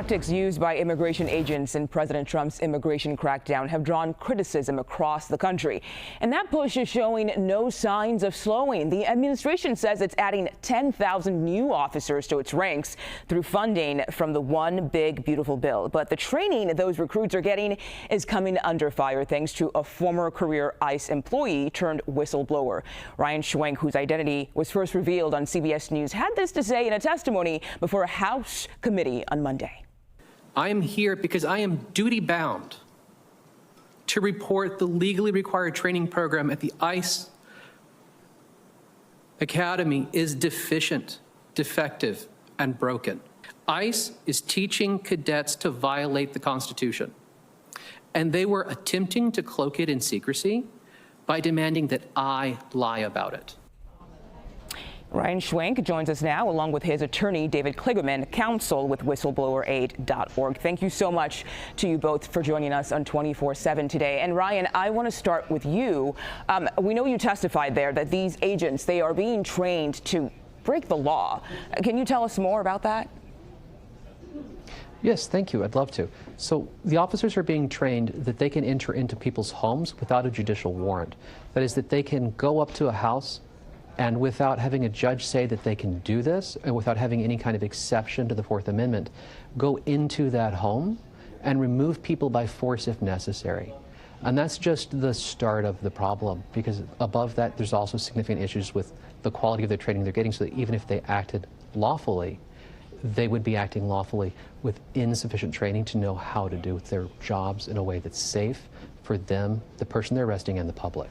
tactics used by immigration agents in President Trump's immigration crackdown have drawn criticism across the country. And that push is showing no signs of slowing. The administration says it's adding 10,000 new officers to its ranks through funding from the One Big Beautiful Bill. But the training those recruits are getting is coming under fire thanks to a former career ICE employee turned whistleblower. Ryan Schwank, whose identity was first revealed on CBS News, had this to say in a testimony before a House committee on Monday. I am here because I am duty-bound to report the legally required training program at the ICE Academy is deficient, defective, and broken. ICE is teaching cadets to violate the Constitution, and they were attempting to cloak it in secrecy by demanding that I lie about it. Ryan Schwank joins us now, along with his attorney, David Kligerman, counsel with whistleblower.org. Thank you so much to you both for joining us on 24/7 today. And Ryan, I want to start with you. We know you testified there that these agents, they are being trained to break the law. Can you tell us more about that? Yes, thank you. I'd love to. So the officers are being trained that they can enter into people's homes without a judicial warrant. That is, that they can go up to a house and without having a judge say that they can do this, and without having any kind of exception to the Fourth Amendment, go into that home and remove people by force if necessary. And that's just the start of the problem, because above that, there's also significant issues with the quality of the training they're getting, so that even if they acted lawfully, they would be acting lawfully with insufficient training to know how to do their jobs in a way that's safe for them, the person they're arresting, and the public.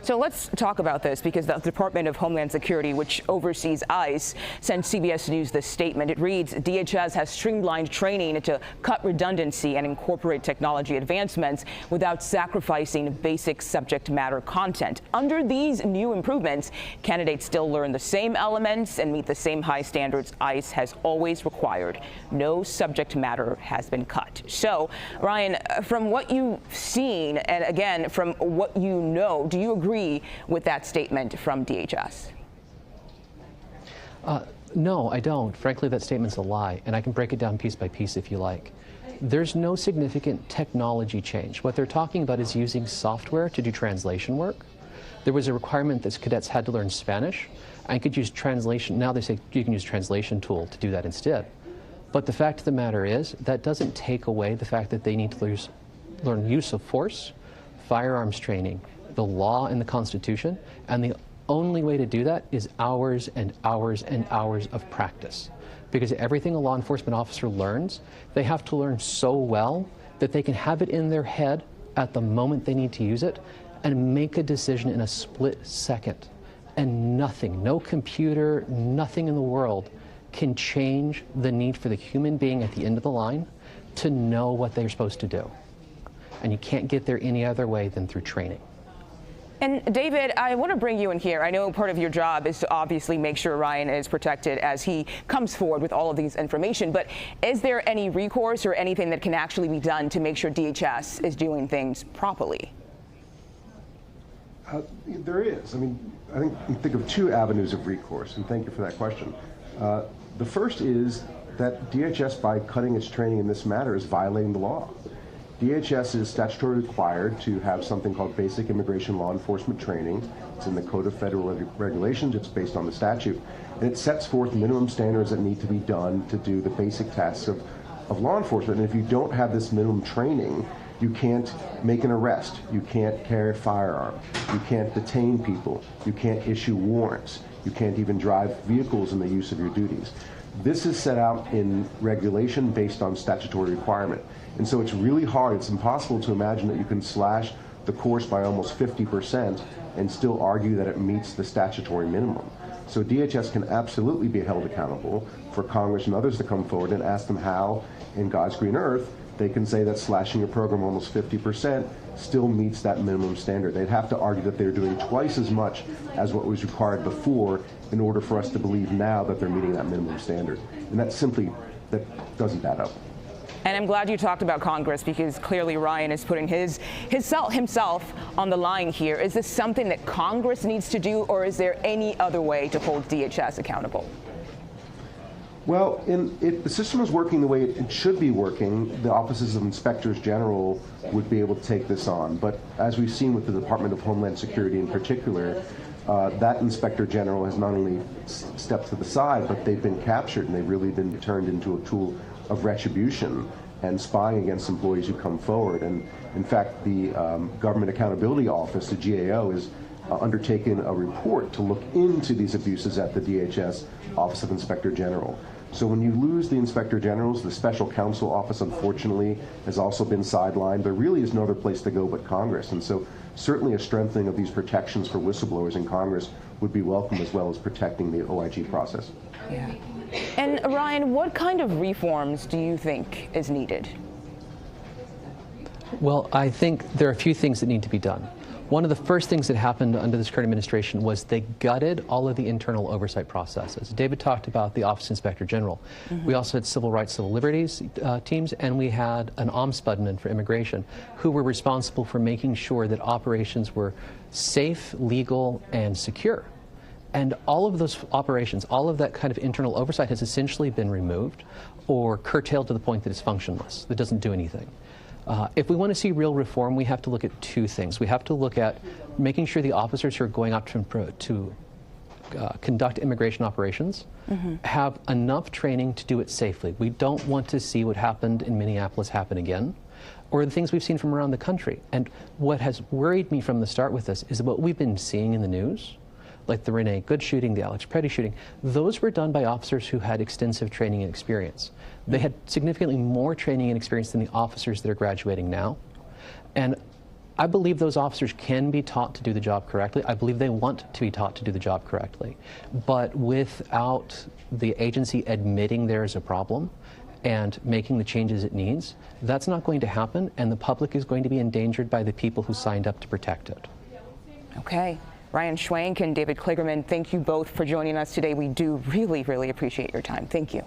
So let's talk about this, because the Department of Homeland Security, which oversees ICE, sent CBS News this statement. It reads, DHS has streamlined training to cut redundancy and incorporate technology advancements without sacrificing basic subject matter content. Under these new improvements, candidates still learn the same elements and meet the same high standards ICE has always required. No subject matter has been cut. So, Ryan, from what you've seen, and again, from what you know, do you agree with that statement from DHS? No, I don't. Frankly, that statement's a lie, and I can break it down piece by piece if you like. There's no significant technology change. What they're talking about is using software to do translation work. There was a requirement that cadets had to learn Spanish and could use translation. Now they say you can use translation tool to do that instead. But the fact of the matter is that doesn't take away the fact that they need to learn use of force, firearms training, the law and the Constitution, and the only way to do that is hours and hours and hours of practice. Because everything a law enforcement officer learns, they have to learn so well that they can have it in their head at the moment they need to use it and make a decision in a split second. And nothing, no computer, nothing in the world can change the need for the human being at the end of the line to know what they're supposed to do. And you can't get there any other way than through training. And David, I want to bring you in here. I know part of your job is to obviously make sure Ryan is protected as he comes forward with all of these information. But is there any recourse or anything that can actually be done to make sure DHS is doing things properly? There is. I mean, I think you think of two avenues of recourse, and thank you for that question. The first is that DHS, by cutting its training in this matter, is violating the law. DHS is statutorily required to have something called basic immigration law enforcement training. It's in the Code of Federal Regulations. It's based on the statute. And it sets forth minimum standards that need to be done to do the basic tasks of law enforcement. And if you don't have this minimum training, you can't make an arrest. You can't carry a firearm. You can't detain people. You can't issue warrants. You can't even drive vehicles in the use of your duties. This is set out in regulation based on statutory requirement. And so it's really hard, it's impossible to imagine that you can slash the course by almost 50% and still argue that it meets the statutory minimum. So DHS can absolutely be held accountable for Congress and others to come forward and ask them how, in God's green earth, they can say that slashing a program almost 50% still meets that minimum standard. They'd have to argue that they're doing twice as much as what was required before in order for us to believe now that they're meeting that minimum standard. And that doesn't add up. And I'm glad you talked about Congress, because clearly Ryan is putting himself on the line here. Is this something that Congress needs to do, or is there any other way to hold DHS accountable? Well, if the system is working the way it should be working, the offices of inspectors general would be able to take this on. But as we've seen with the Department of Homeland Security in particular, that inspector general has not only stepped to the side, but they've been captured and they've really been turned into a tool of retribution and spying against employees who come forward. And in fact, the Government Accountability Office, the GAO, is undertaken a report to look into these abuses at the DHS Office of Inspector General. So when you lose the Inspector Generals, the Special Counsel Office, unfortunately, has also been sidelined. There really is no other place to go but Congress. And so certainly a strengthening of these protections for whistleblowers in Congress would be welcome, as well as protecting the OIG process. Yeah. And Ryan, what kind of reforms do you think is needed? Well, I think there are a few things that need to be done. One of the first things that happened under this current administration was they gutted all of the internal oversight processes. David talked about the Office Inspector General. We also had civil rights, civil liberties teams, and we had an ombudsman for immigration who were responsible for making sure that operations were safe, legal, and secure. And all of those operations, all of that kind of internal oversight has essentially been removed or curtailed to the point that it's functionless, that doesn't do anything. If we want to see real reform, we have to look at two things. We have to look at making sure the officers who are going out to conduct immigration operations have enough training to do it safely. We don't want to see what happened in Minneapolis happen again, or the things we've seen from around the country. And what has worried me from the start with this is what we've been seeing in the news, like the Renee Good shooting, the Alex Preddy shooting. Those were done by officers who had extensive training and experience. They had significantly more training and experience than the officers that are graduating now. And I believe those officers can be taught to do the job correctly. I believe they want to be taught to do the job correctly. But without the agency admitting there is a problem and making the changes it needs, that's not going to happen, and the public is going to be endangered by the people who signed up to protect it. Okay. Ryan Schwank and David Kligerman, thank you both for joining us today. We do really, really appreciate your time. Thank you.